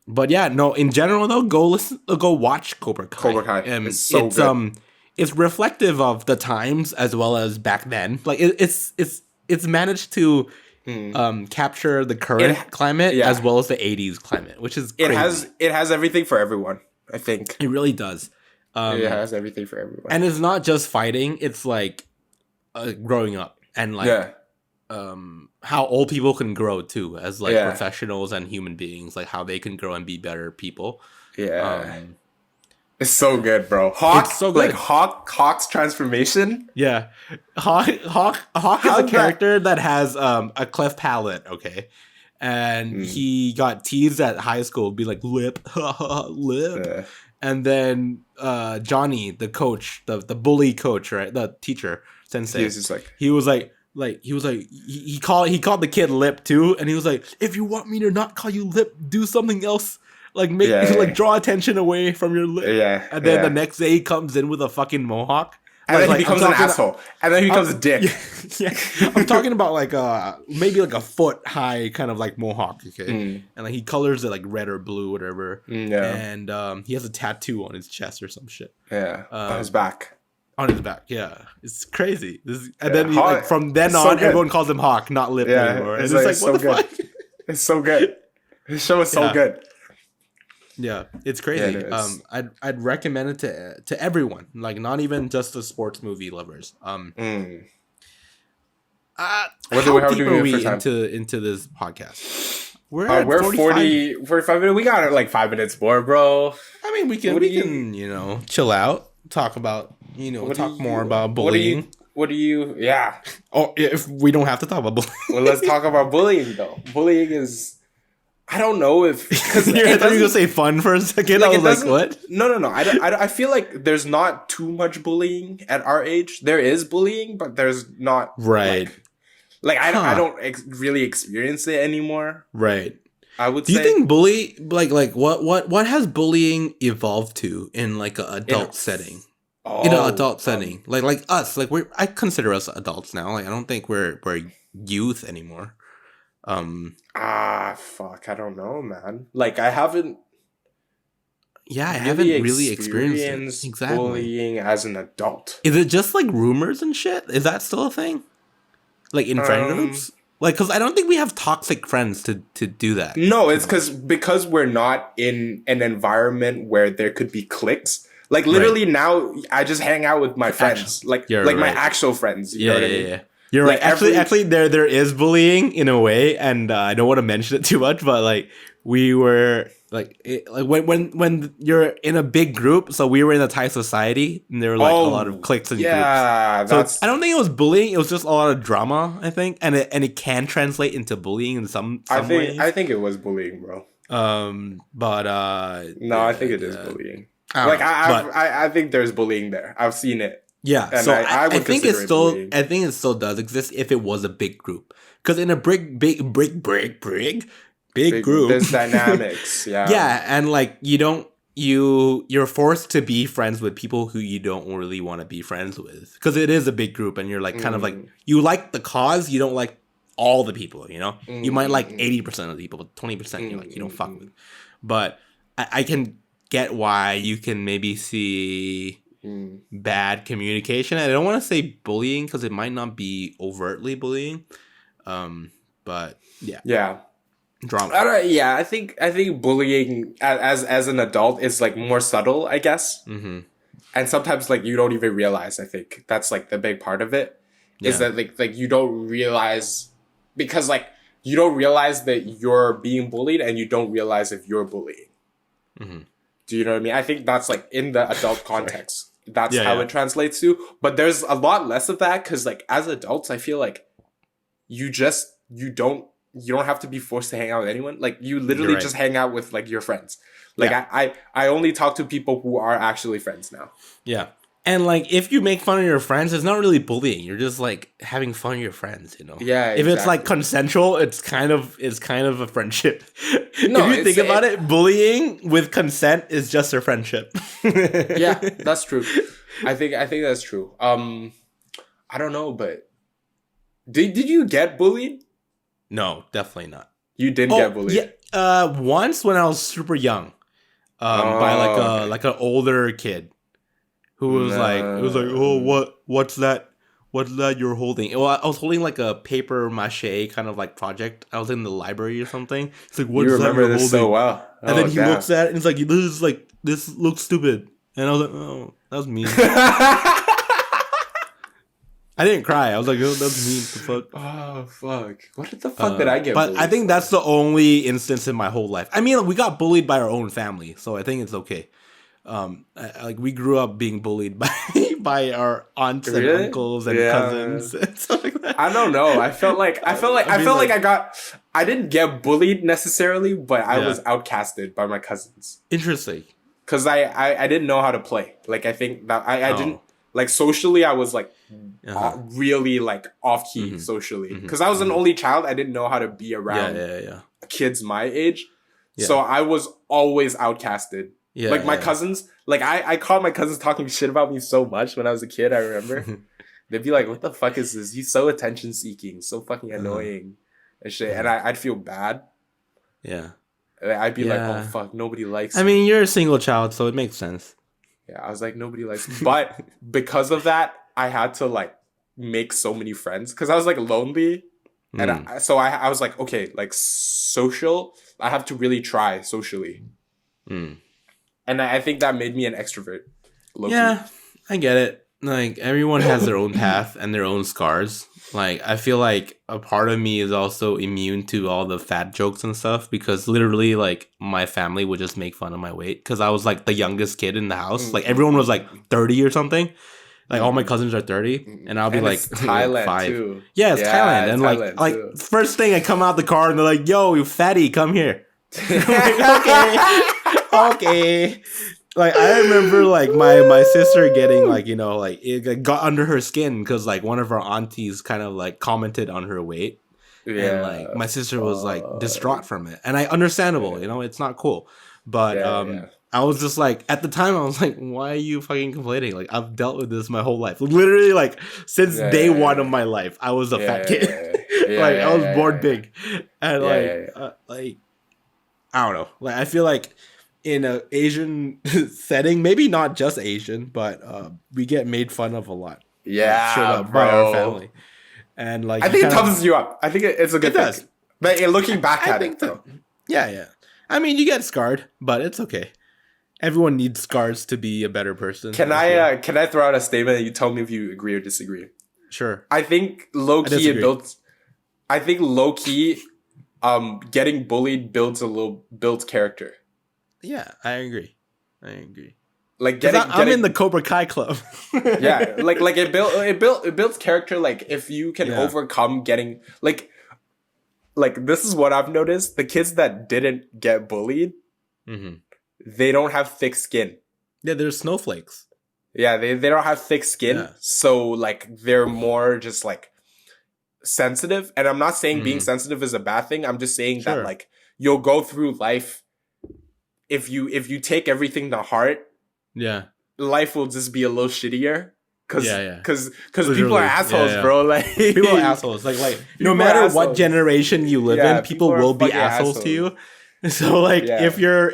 But yeah, no, in general, though, go watch Cobra Kai. Cobra Kai. It's so good. It's reflective of the times as well as back then. Like, it's managed to capture the current climate as well as the 80s climate, which is crazy. It has everything for everyone, I think. It really does. It has everything for everyone. And it's not just fighting, it's like growing up and like how old people can grow too as like professionals and human beings, like how they can grow and be better people. It's so good, bro. Hawk, It's so good. like Hawk's transformation. Yeah, Hawk is a character that has a cleft palate. Okay, and he got teased at high school, be like lip, lip, and then Johnny, the coach, the bully coach, right, the teacher sensei. He was just like he called the kid lip too, and he was like, if you want me to not call you lip, do something else. Like draw attention away from your lip. Yeah. And then the next day he comes in with a fucking mohawk. And then he becomes an asshole. And then he becomes a dick. Yeah. I'm talking about like maybe like a foot high kind of like mohawk, okay? And like he colors it like red or blue, whatever. Yeah. And he has a tattoo on his chest or some shit. Yeah. On his back. On his back, yeah. It's crazy. Then like, from then on, everyone calls him Hawk, not Lip anymore. And it's like, what the fuck? It's so good. This show is so good. Yeah, it's crazy. Yeah, I'd recommend it to everyone, like not even just the sports movie lovers. How deep are we into this podcast? We're 45 minutes. We got like 5 minutes more, bro. I mean, we can chill out, talk about more about bullying. Yeah. Or if we don't have to talk about bullying. Well, let's talk about bullying though. Bullying is. I don't know if because you were gonna say fun for a second. Like, I was like, what? No. I feel like there's not too much bullying at our age. There is bullying, but there's not right. I don't really experience it anymore. Right. I would. Do you think bully like what has bullying evolved to in like an adult setting? Oh, in an adult setting, like us, like I consider us adults now. Like I don't think we're youth anymore. Fuck, I don't know, man. Like I haven't really experienced exactly bullying as an adult. Is it just like rumors and shit? Is that still a thing? Like in friend groups? Like, because I don't think we have toxic friends to do that. No, it's because we're not in an environment where there could be cliques. Like literally now, I just hang out with my friends, my actual friends. You know what I mean? Yeah. You're right. Actually, there is bullying in a way, and I don't want to mention it too much, but like we were when you're in a big group, so we were in a Thai society, and there were like a lot of cliques and groups. So I don't think it was bullying; it was just a lot of drama. I think, and it can translate into bullying in some ways. I think it was bullying, bro. I think it is bullying. I think there's bullying there. I've seen it. Yeah, and so I think it still does exist if it was a big group. Because in a big group, there's dynamics. Yeah, yeah, and like you're forced to be friends with people who you don't really want to be friends with. Because it is a big group, and you're like kind of like you like the cause, you don't like all the people. You might like 80% of the people, but 20% you're like you don't fuck with. But I can get why you can maybe see. Bad communication. I don't want to say bullying because it might not be overtly bullying, but drama. I think bullying as an adult is like more subtle, I guess, and sometimes like you don't even realize. I think that's like the big part of it is that like you don't realize because like you don't realize that you're being bullied and you don't realize if you're bullying. Do you know what I mean? I think that's like in the adult context. That's how it translates to. But there's a lot less of that because like as adults, I feel like you don't have to be forced to hang out with anyone. Like you literally just hang out with like your friends. Like I only talk to people who are actually friends now. Yeah. And like if you make fun of your friends, it's not really bullying. You're just like having fun with your friends, Yeah. Exactly. If it's like consensual, it's kind of a friendship. No, if you think about it, bullying with consent is just a friendship. Yeah, that's true. I think that's true. I don't know, but did you get bullied? No, definitely not. You didn't get bullied. Yeah. Once when I was super young, by like an older kid. Who was oh, what's that you're holding? Well, I was holding like a paper mache kind of like project. I was in the library or something. It's like, what's that you're holding? So well. And then he looks at it and it's like, this looks stupid. And I was like, oh, that was mean. I didn't cry. I was like, oh, that's mean. The fuck? Oh, fuck. What the fuck did I get bullied? But I think that's the only instance in my whole life. I mean, we got bullied by our own family, so I think it's okay. like we grew up being bullied by our aunts and Really? uncles and Yeah, cousins and stuff like that. I don't know. I felt like I didn't get bullied necessarily, but I was outcasted by my cousins. Interesting. Because I didn't know how to play. Like, I think that I didn't, like, socially, I was, like, really, like, off-key socially. Because I was an only child, I didn't know how to be around kids my age. Yeah. So I was always outcasted. Yeah, like, my cousins, like, I caught my cousins talking shit about me so much when I was a kid, I remember. They'd be like, what the fuck is this? He's so attention-seeking, so fucking annoying and shit. And I'd feel bad. Yeah. I'd be like, oh, fuck, nobody likes me. I mean, you're a single child, so it makes sense. Yeah, I was like, nobody likes me. But because of that, I had to, like, make so many friends. Because I was, like, lonely. And so I was like, okay, like, social, I have to really try socially. And I think that made me an extrovert. Low-key. Yeah, I get it. Like, everyone has their own path and their own scars. Like, I feel like a part of me is also immune to all the fat jokes and stuff because literally, like, my family would just make fun of my weight because I was, like, the youngest kid in the house. Like, everyone was, like, 30 or something. Like, all my cousins are 30, and I'll be, like, Thailand, 5. Too. Yeah, it's Thailand. And, Thailand like, first thing I come out the car, and they're like, yo, you fatty, come here. Okay. Like, I remember, like, my sister getting, like, you know, like, it got under her skin because, like, one of our aunties kind of, like, commented on her weight. Yeah. And, like, my sister was, like, distraught from it. And understandable, you know, it's not cool. But, I was just, like, at the time, I was like, why are you fucking complaining? Like, I've dealt with this my whole life. Literally, like, since day one of my life, I was a fat kid. Like, I was born big. And, like, I don't know. Like, I feel like in an Asian setting, maybe not just Asian, but we get made fun of a lot. Yeah, by our family. And like, I think it toughens you up. I think it's a good thing. Does. But looking back at it, though. Yeah. I mean, you get scarred, but it's okay. Everyone needs scars to be a better person. Can I throw out a statement and you tell me if you agree or disagree? Sure. I think low-key it builds. I think low-key, getting bullied builds character. Yeah, I agree. Like I'm in the Cobra Kai club. Yeah, like it builds character. Like if you can overcome getting like this is what I've noticed. The kids that didn't get bullied, they don't have thick skin. Yeah, they're snowflakes. Yeah, they don't have thick skin, so like they're more just like sensitive. And I'm not saying being sensitive is a bad thing. I'm just saying that like you'll go through life. If you take everything to heart, life will just be a little shittier. Because people are assholes, bro. Like people are assholes. Like no matter what generation you live in, people will be assholes to you. So like if you're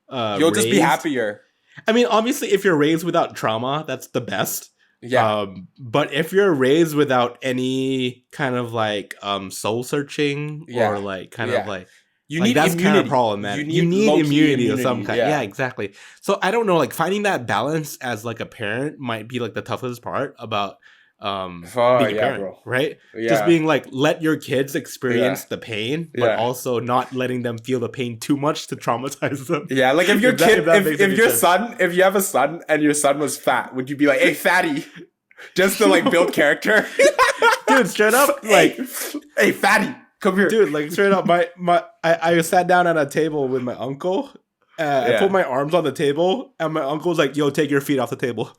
you'll just be happier. I mean, obviously, if you're raised without trauma, that's the best. Yeah. But if you're raised without any kind of like soul searching or like kind of like you need that's kind of problematic. You need immunity of some kind. Yeah, exactly. So I don't know, like finding that balance as like a parent might be like the toughest part about being a parent, bro. Right? Yeah. Just being like, let your kids experience the pain, but also not letting them feel the pain too much to traumatize them. Yeah, like if your kid, if your son, if you have a son and your son was fat, would you be like, hey, fatty? Just to like build character? Dude, straight up, like, hey, fatty. Come here. Dude, like straight up, I sat down at a table with my uncle. I put my arms on the table, and my uncle was like, yo, take your feet off the table.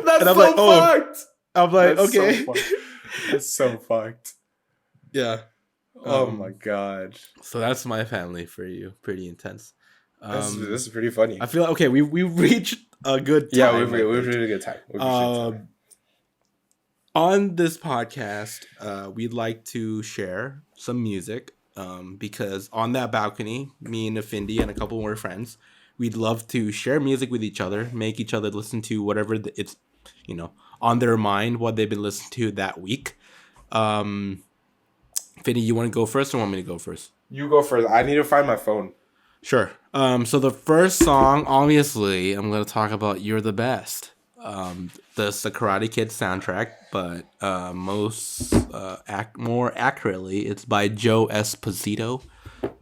That's so like, fucked. I'm like, that's okay. That's so fucked. Yeah. Oh my god. So that's my family for you. Pretty intense. This is pretty funny. I feel okay. We reached a good time. Yeah, we've reached a good time. On this podcast, we'd like to share some music because on that balcony, me and Findi and a couple more friends, we'd love to share music with each other, make each other listen to whatever it's, on their mind, what they've been listening to that week. Findi, you want to go first or want me to go first? You go first. I need to find my phone. Sure. So the first song, obviously, I'm going to talk about You're the Best. That's the Karate Kid soundtrack, but more accurately, it's by Joe Espicito.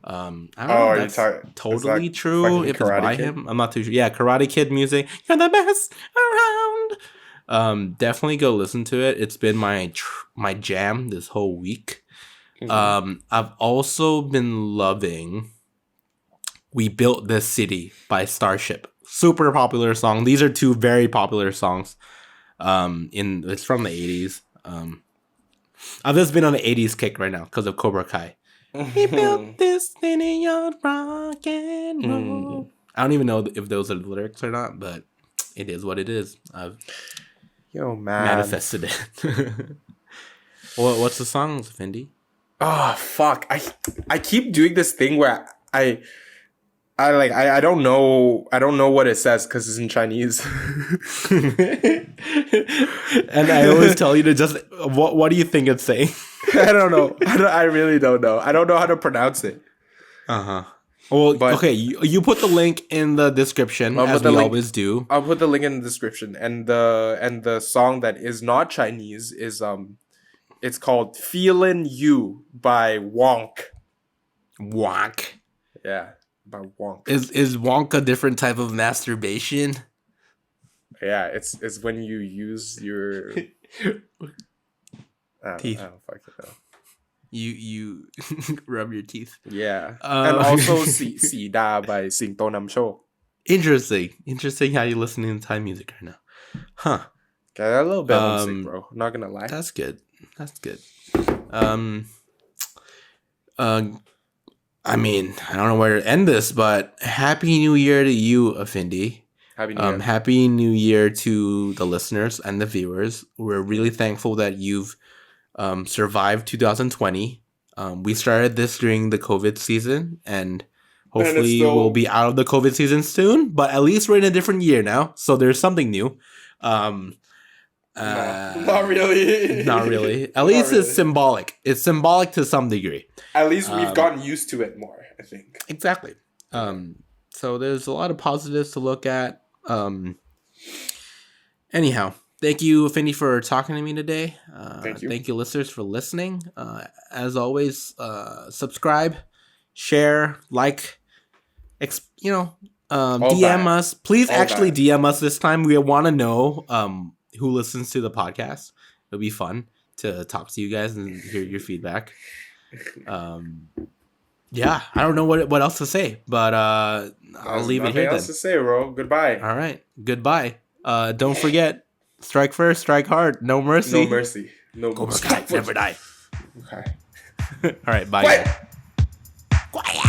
I don't know. That's totally true. If it's by him, I'm not too sure. Yeah, Karate Kid music. You're the best around. Definitely go listen to it. It's been my jam this whole week. I've also been loving We Built This City by Starship. Super popular song. These are two very popular songs. It's from the 80s. I've just been on the 80s kick right now because of Cobra Kai. We built this city on rock and roll. I don't even know if those are the lyrics or not, but it is what it is. I've manifested it. What's the song, Findi? Oh fuck! I keep doing this thing where I don't know what it says because it's in Chinese. And I always tell you to just what do you think it's saying? I don't know. I really don't know. I don't know how to pronounce it. Well, but, okay. You put the link in the description as we always do. I'll put the link in the description, and the song that is not Chinese is it's called "Feelin' You" by WONK. WONK. Yeah. By WONK. Is WONK a different type of masturbation? Yeah, it's when you use your teeth. I don't fucking know. You rub your teeth. Yeah. And also Si Da by Singto Numchok. Interesting how you're listening to Thai music right now. Huh. Got a little bit homesick, bro. I'm not gonna lie. That's good. I mean, I don't know where to end this, but Happy New Year to you, Findi. Happy New Year. Happy New Year to the listeners and the viewers. We're really thankful that you've survived 2020. We started this during the COVID season, and hopefully we'll be out of the COVID season soon. But at least we're in a different year now, so there's something new. Not really. Not really. At least it's symbolic. It's symbolic to some degree. At least we've gotten used to it more, I think. Exactly. So there's a lot of positives to look at. Anyhow, thank you, Findi, for talking to me today. Thank you. Thank you, listeners, for listening. As always, subscribe, share, like, DM us. Please DM us this time. We want to know who listens to the podcast. It'll be fun to talk to you guys and hear your feedback. Yeah, I don't know what else to say, but I'll leave it here then. Nothing else to say, bro. Goodbye. All right, goodbye. Don't forget, strike first, strike hard, no mercy. No mercy. No Cobra Kai, never die. Okay. All right, bye. Quiet.